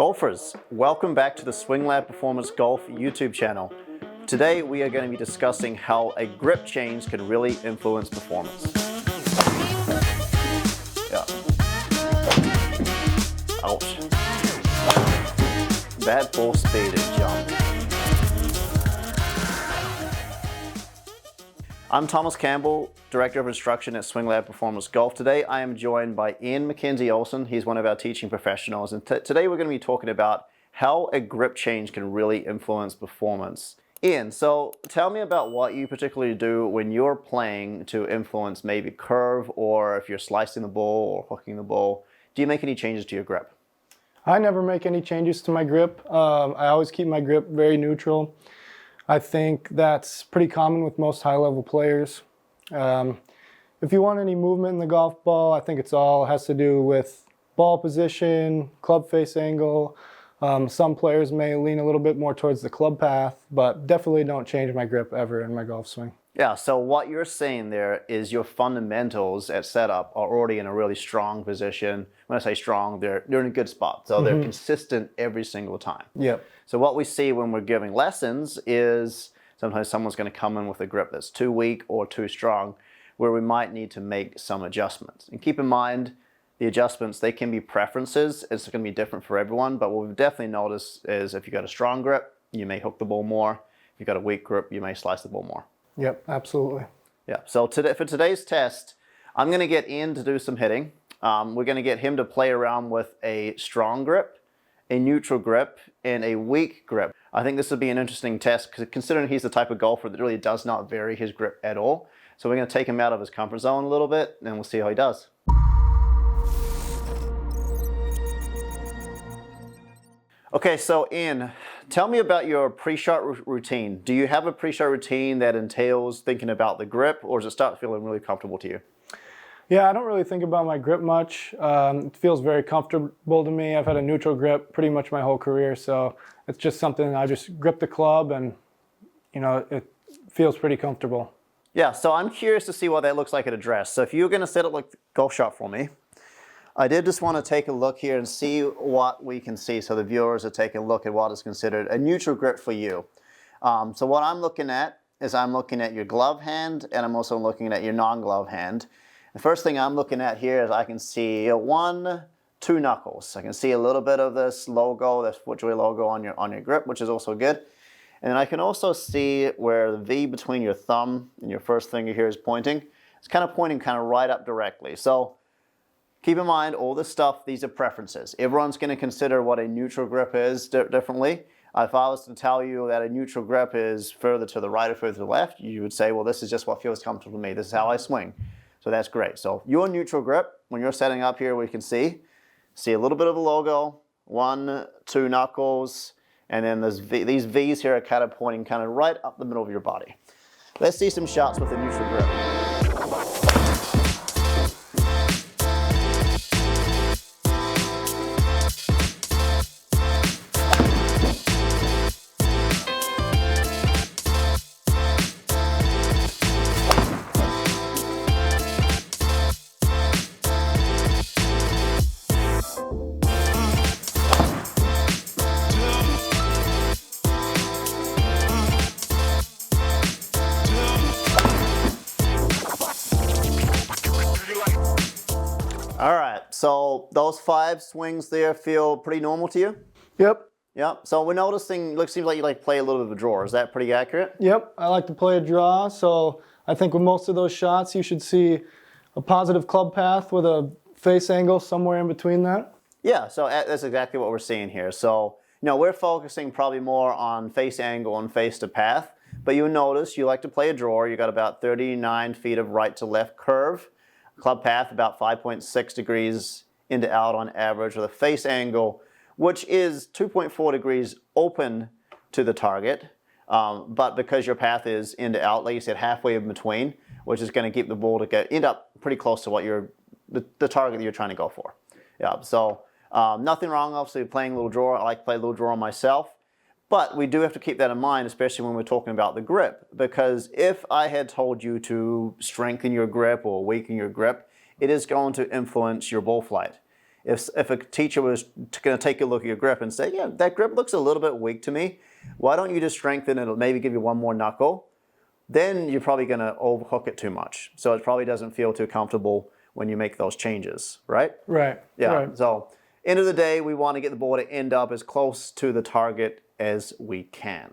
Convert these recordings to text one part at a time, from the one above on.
Golfers, welcome back to the Swing Lab Performance Golf YouTube channel. Today we are going to be discussing how a grip change can really influence performance. Yeah. Ouch. Bad ball speed and jump. I'm Thomas Campbell, Director of Instruction at Swing Lab Performance Golf. Today I am joined by Ian Mackenzie-Olson. He's one of our teaching professionals, and today we're going to be talking about how a grip change can really influence performance. Ian, so tell me about what you particularly do when you're playing to influence maybe curve, or if you're slicing the ball or hooking the ball. Do you make any changes to your grip? I never make any changes to my grip. I always keep my grip very neutral. I think that's pretty common with most high-level players. If you want any movement in the golf ball, I think it's all has to do with ball position, club face angle. Some players may lean a little bit more towards the club path, but definitely don't change my grip ever in my golf swing. Yeah, so what you're saying there is your fundamentals at setup are already in a really strong position. When I say strong, they're in a good spot. So they're consistent every single time. Yep. So what we see when we're giving lessons is sometimes someone's going to come in with a grip that's too weak or too strong, where we might need to make some adjustments. And keep in mind, the adjustments, they can be preferences. It's going to be different for everyone, but what we've definitely noticed is if you've got a strong grip, you may hook the ball more. If you've got a weak grip, you may slice the ball more. Yep, absolutely. Yeah, so for today's test, I'm going to get Ian to do some hitting. We're going to get him to play around with a strong grip, a neutral grip, and a weak grip. I think this would be an interesting test, considering he's the type of golfer that really does not vary his grip at all. So we're going to take him out of his comfort zone a little bit, and we'll see how he does. Okay, so Ian, tell me about your pre-shot routine. Do you have a pre-shot routine that entails thinking about the grip, or does it start feeling really comfortable to you? Yeah, I don't really think about my grip much. It feels very comfortable to me. I've had a neutral grip pretty much my whole career, so it's just something I just grip the club and, you know, it feels pretty comfortable. Yeah, so I'm curious to see what that looks like at address. So if you're going to set up like the golf shot for me, I did just want to take a look here and see what we can see, so the viewers are taking a look at what is considered a neutral grip for you. So what I'm looking at is I'm looking at your glove hand, and I'm also looking at your non-glove hand. The first thing I'm looking at here is I can see two knuckles. I can see a little bit of this logo, this FootJoy logo on your grip, which is also good. And I can also see where the V between your thumb and your first finger here is pointing. It's kind of pointing kind of right up directly. So keep in mind, all this stuff, these are preferences. Everyone's going to consider what a neutral grip is differently. If I was to tell you that a neutral grip is further to the right or further to the left, you would say, well, this is just what feels comfortable to me. This is how I swing. So that's great. So your neutral grip, when you're setting up here, we can see a little bit of the logo, 1, 2 knuckles, and then these V's here are kind of pointing kind of right up the middle of your body. Let's see some shots with a neutral grip. All right, so those 5 swings there feel pretty normal to you? Yep. Yep, so we're noticing, seems like you like to play a little bit of a draw. Is that pretty accurate? Yep, I like to play a draw, so I think with most of those shots you should see a positive club path with a face angle somewhere in between that. Yeah, so that's exactly what we're seeing here. So, you know, we're focusing probably more on face angle and face to path, but you'll notice you like to play a draw. You got about 39 feet of right to left curve. Club path about 5.6 degrees into out on average, with a face angle which is 2.4 degrees open to the target, but because your path is into out, like you said, halfway in between, which is going to keep the ball to end up pretty close to what the target that you're trying to go for. Yeah, so nothing wrong obviously with playing a little draw. I like to play a little draw myself. But we do have to keep that in mind, especially when we're talking about the grip, because if I had told you to strengthen your grip or weaken your grip, it is going to influence your ball flight. If a teacher was going to take a look at your grip and say, yeah, that grip looks a little bit weak to me, why don't you just strengthen it, maybe give you one more knuckle, then you're probably going to overhook it too much. So it probably doesn't feel too comfortable when you make those changes, right? Right. Yeah, Right. so end of the day, we want to get the ball to end up as close to the target as we can.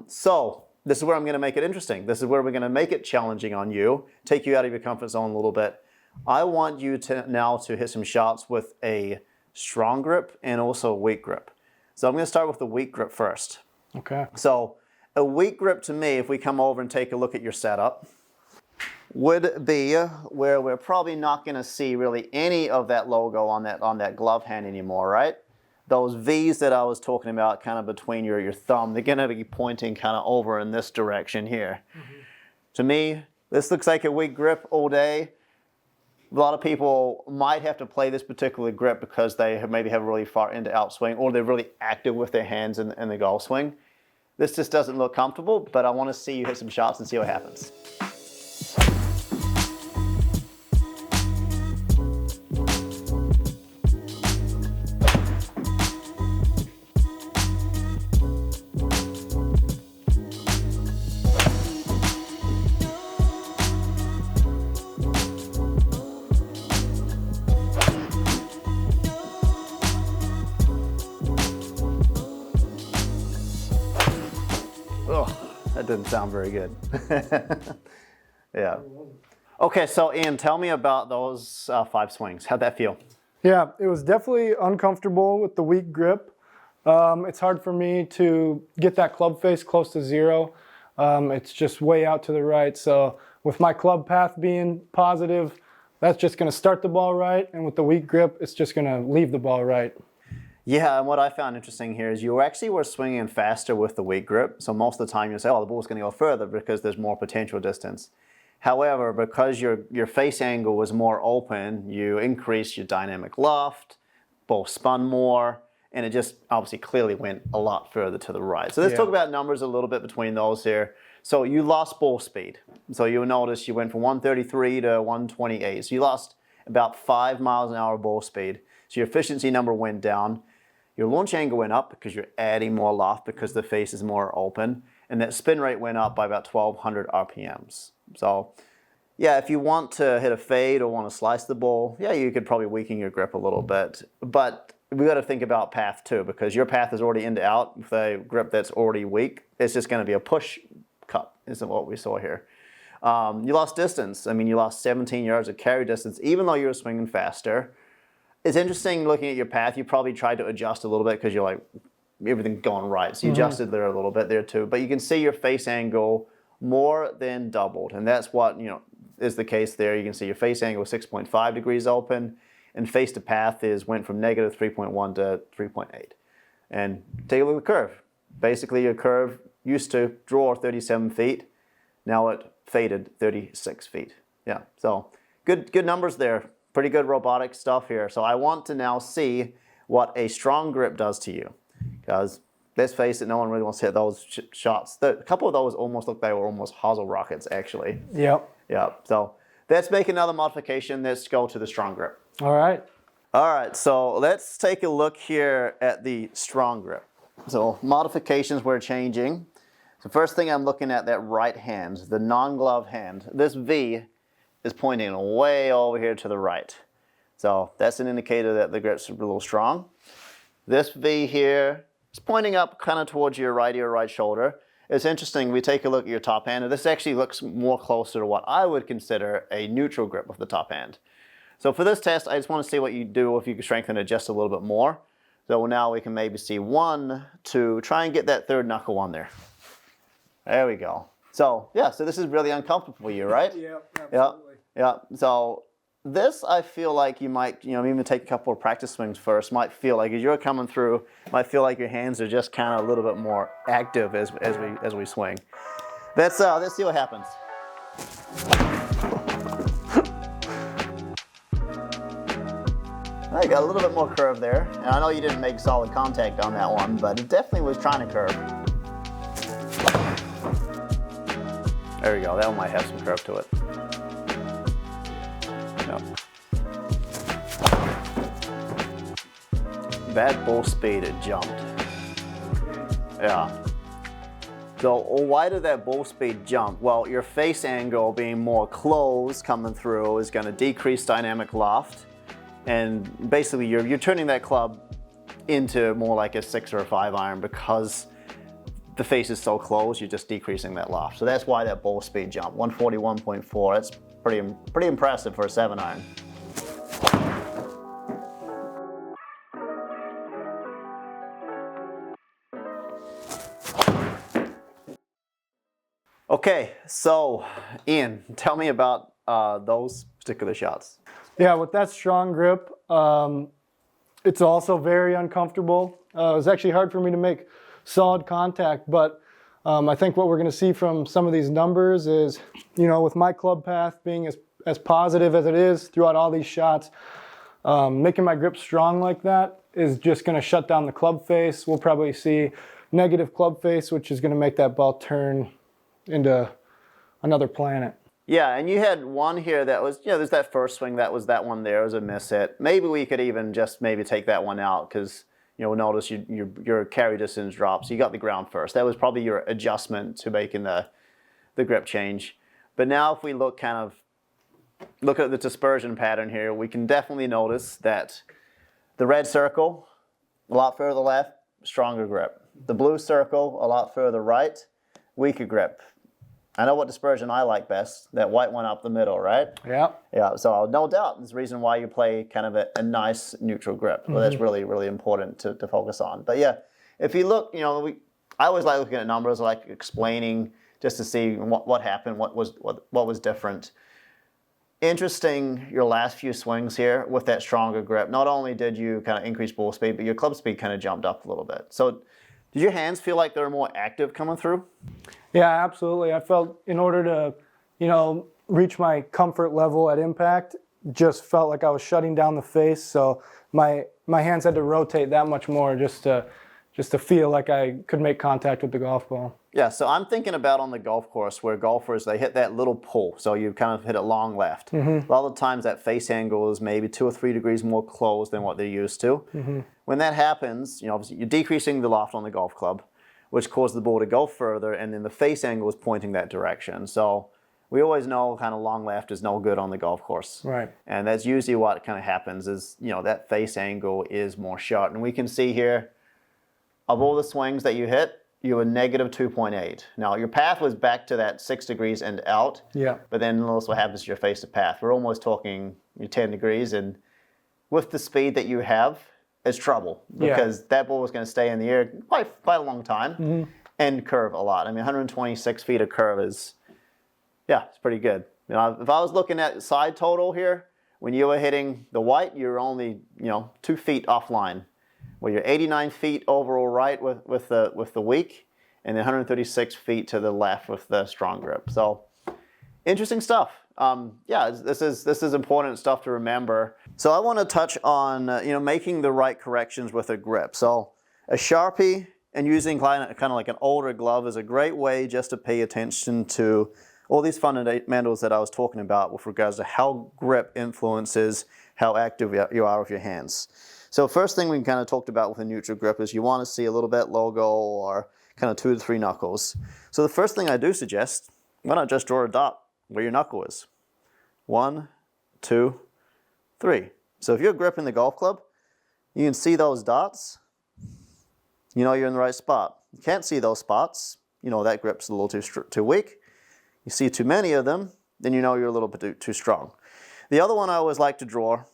So this is where I'm going to make it interesting. This is where we're going to make it challenging on you, take you out of your comfort zone a little bit. I want you to now to hit some shots with a strong grip and also a weak grip. So I'm going to start with the weak grip first. Okay. So a weak grip to me, if we come over and take a look at your setup, would be where we're probably not going to see really any of that logo on that glove hand anymore, right? Those V's that I was talking about kind of between your thumb, they're going to be pointing kind of over in this direction here. Mm-hmm. To me, this looks like a weak grip all day. A lot of people might have to play this particular grip because they maybe have a really far into outswing, or they're really active with their hands in the golf swing. This just doesn't look comfortable, but I want to see you hit some shots and see what happens. That didn't sound very good. Yeah. Okay, so Ian, tell me about those 5 swings. How'd that feel? Yeah, it was definitely uncomfortable with the weak grip. It's hard for me to get that club face close to 0. It's just way out to the right. So with my club path being positive, that's just going to start the ball right. And with the weak grip, it's just going to leave the ball right. Yeah, and what I found interesting here is you actually were swinging faster with the weak grip. So most of the time you say, oh, the ball's going to go further because there's more potential distance. However, because your face angle was more open, you increased your dynamic loft, ball spun more, and it just obviously clearly went a lot further to the right. So let's talk about numbers a little bit between those here. So you lost ball speed. So you'll notice you went from 133 to 128. So you lost about 5 miles an hour ball speed. So your efficiency number went down. Your launch angle went up because you're adding more loft because the face is more open. And that spin rate went up by about 1,200 RPMs. So yeah, if you want to hit a fade or want to slice the ball, yeah, you could probably weaken your grip a little bit. But we got to think about path too, because your path is already into out with a grip that's already weak. It's just going to be a push cut, isn't what we saw here. You lost distance. I mean, you lost 17 yards of carry distance, even though you were swinging faster. It's interesting looking at your path. You probably tried to adjust a little bit because you're like, everything's going right. So you adjusted there a little bit there too. But you can see your face angle more than doubled. And that's what, is the case there. You can see your face angle is 6.5 degrees open, and face to path went from negative 3.1 to 3.8. And take a look at the curve. Basically, your curve used to draw 37 feet. Now it faded 36 feet. Yeah, so good numbers there. Pretty good robotic stuff here. So I want to now see what a strong grip does to you. Because let's face it, no one really wants to hit those shots. A couple of those almost looked like they were almost hosel rockets, actually. Yep. Yeah, so let's make another modification. Let's go to the strong grip. All right. All right, so let's take a look here at the strong grip. So modifications we're changing. So first thing I'm looking at that right hand, the non-glove hand. This V is pointing way over here to the right. So that's an indicator that the grip's a little strong. This V here is pointing up kind of towards your right ear, right shoulder. It's interesting, we take a look at your top hand, and this actually looks more closer to what I would consider a neutral grip with the top hand. So for this test, I just want to see what you do if you can strengthen it just a little bit more. So now we can maybe see 1, 2, try and get that third knuckle on there. There we go. So yeah, so this is really uncomfortable for you, right? Yeah, absolutely. Yeah. So this, I feel like you might, even take a couple of practice swings first. Might feel like as you're coming through, might feel like your hands are just kind of a little bit more active as we swing. Let's see what happens. I got a little bit more curve there, and I know you didn't make solid contact on that one, but it definitely was trying to curve. There we go. That one might have some curve to it. Yep. Bad ball speed, it jumped. Yeah. So why did that ball speed jump? Well, your face angle being more closed coming through is going to decrease dynamic loft. And basically you're turning that club into more like a 6 or a 5 iron because the face is so close, you're just decreasing that loft. So that's why that ball speed jumped. 141.4, that's pretty impressive for a 7 iron. Okay, so Ian, tell me about those particular shots. Yeah, with that strong grip, it's also very uncomfortable. It was actually hard for me to make solid contact, but I think what we're going to see from some of these numbers is, with my club path being as positive as it is throughout all these shots, making my grip strong like that is just going to shut down the club face. We'll probably see negative club face, which is going to make that ball turn into another planet. Yeah, and you had one here that was, there's that first swing, that one there was a miss hit. Maybe we could even just maybe take that one out because, notice your carry distance drops. So you got the ground first. That was probably your adjustment to making the grip change. But now if we look at the dispersion pattern here, we can definitely notice that the red circle, a lot further left, stronger grip. The blue circle, a lot further right, weaker grip. I know what dispersion I like best, that white one up the middle, right? Yeah. Yeah, so no doubt there's a reason why you play kind of a nice neutral grip. Well, that's really, really important to focus on. But yeah, if you look, I always like looking at numbers, I like explaining just to see what happened, what was different. Interesting, your last few swings here with that stronger grip. Not only did you kind of increase ball speed, but your club speed kind of jumped up a little bit. So did your hands feel like they were more active coming through? Yeah, absolutely. I felt in order to, reach my comfort level at impact, just felt like I was shutting down the face. So my hands had to rotate that much more just to feel like I could make contact with the golf ball. Yeah, so I'm thinking about on the golf course where golfers, they hit that little pull. So you kind of hit it long left. A lot of the times that face angle is maybe 2 or 3 degrees more closed than what they're used to. When that happens, obviously you're decreasing the loft on the golf club, which causes the ball to go further, and then the face angle is pointing that direction. So we always know kind of long left is no good on the golf course. Right. And that's usually what kind of happens is, that face angle is more shut. And we can see here, of all the swings that you hit, you were negative 2.8. Now, your path was back to that 6 degrees and out. Yeah. But then notice what happens to your face to path. We're almost talking 10 degrees. And with the speed that you have, it's trouble. Because that ball is going to stay in the air quite a long time and curve a lot. I mean, 126 feet of curve is, it's pretty good. If I was looking at side total here, when you were hitting the white, you were only, 2 feet offline. Well, you're 89 feet overall right with the weak, and then 136 feet to the left with the strong grip. So, interesting stuff. This is important stuff to remember. So I want to touch on making the right corrections with a grip. So a Sharpie and using kind of like an older glove is a great way just to pay attention to all these fundamentals that I was talking about with regards to how grip influences how active you are with your hands. So first thing we kind of talked about with a neutral grip is you want to see a little bit logo or kind of 2 to 3 knuckles. So the first thing I do suggest, why not just draw a dot where your knuckle is? 1, 2, 3. So if you're gripping the golf club, you can see those dots, you're in the right spot. You can't see those spots, that grip's a little too weak. You see too many of them, then you're a little bit too strong. The other one I always like to draw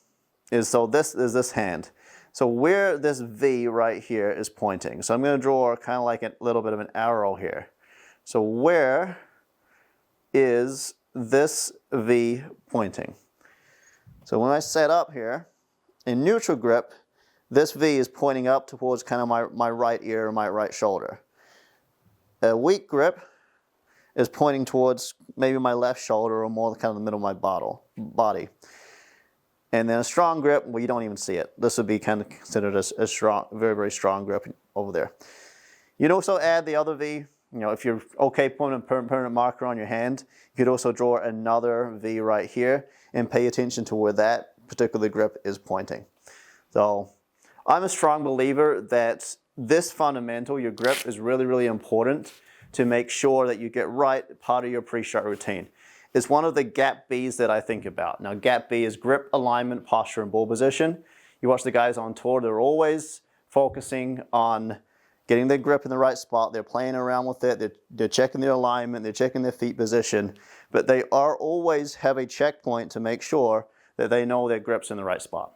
is, so this is this hand. So where this V right here is pointing. So I'm going to draw kind of like a little bit of an arrow here. So where is this V pointing? So when I set up here, in neutral grip, this V is pointing up towards kind of my right ear or my right shoulder. A weak grip is pointing towards maybe my left shoulder or more kind of the middle of my body. And then a strong grip, well, you don't even see it. This would be kind of considered a strong, very, very strong grip over there. You'd also add the other V. If you're okay putting a permanent marker on your hand, you could also draw another V right here and pay attention to where that particular grip is pointing. So I'm a strong believer that this fundamental, your grip, is really, really important to make sure that you get right part of your pre-shot routine. It's one of the gap Bs that I think about. Now, gap B is grip, alignment, posture, and ball position. You watch the guys on tour, they're always focusing on getting their grip in the right spot. They're playing around with it. They're checking their alignment. They're checking their feet position. But they are always have a checkpoint to make sure that they know their grip's in the right spot.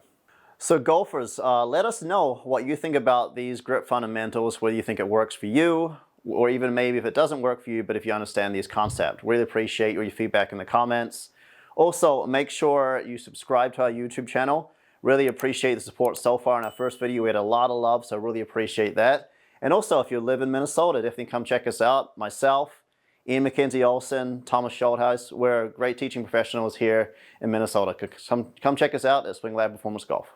So golfers, let us know what you think about these grip fundamentals, whether you think it works for you, or even maybe if it doesn't work for you, but if you understand these concepts. Really appreciate your feedback in the comments. Also, make sure you subscribe to our YouTube channel. Really appreciate the support so far in our first video. We had a lot of love, so really appreciate that. And also, if you live in Minnesota, definitely come check us out. Myself, Ian Mackenzie-Olson, Thomas Schulthouse, we're great teaching professionals here in Minnesota. Come check us out at Swing Lab Performance Golf.